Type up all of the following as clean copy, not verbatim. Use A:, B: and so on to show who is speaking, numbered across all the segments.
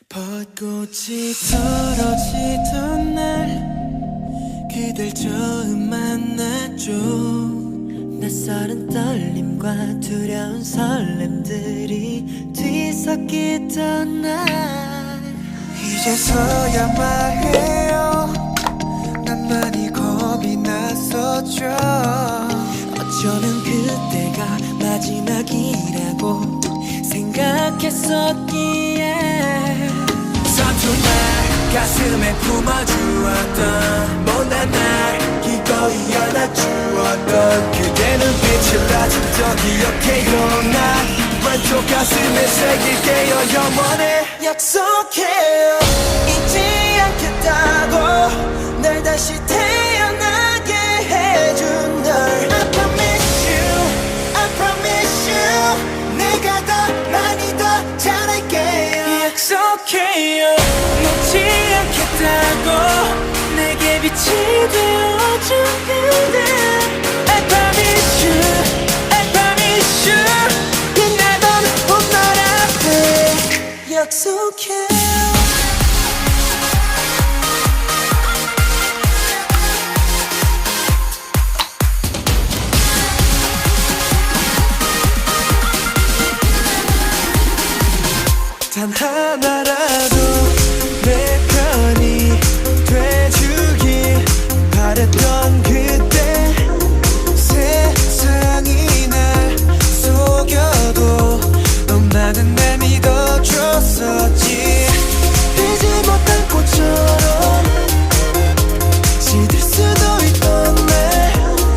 A: 벚꽃이 떨어지던 날 그댈 처음 만났죠. 낯설은 떨림과 두려운 설렘들이 뒤섞이던 날 이제서야 말해요. 난 많이 겁이 났었죠. 어쩌면 그때가 마지막이라고 생각했었기에 서툰 날 가슴에 품어주었던 못난 날 기꺼이 안아주었던 그대 눈빛을 아직도 기억해요. 난 왼쪽 가슴에 새길게요. 영원히 약속해요. 잊지 않겠다고 날 다시 태어나게 해준 널 I promise you, I promise you 내가 더 많이 더 잘할게요. 약속해요. 놓지 않겠다고 내게 빛이 되어준 그대 I promise you, I promise you 빛나던 봄날 앞에 약속해요. 단 하나라도 내 편이 돼주길 바랬던 그때 세상이 날 속여도 너만은 날 믿어줬었지. 피지 못한 꽃처럼 시들 수도 있던 날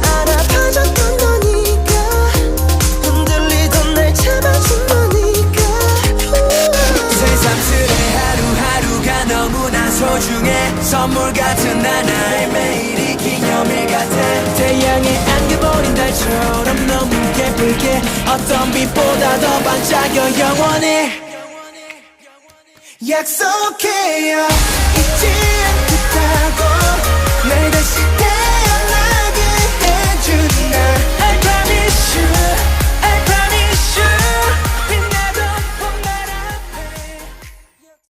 A: 알아봐줬던 너니까 흔들리던 날 잡아준 너니까 새삼스레 하루하루가 너무나 소중해. 선물 같은 나날 매일이 기념일 같아. 태양에 안겨버린 달처럼 너무 예쁘게 어떤 빛보다 더 반짝여 영원히 약속해요. 잊지 않겠다고 날 다시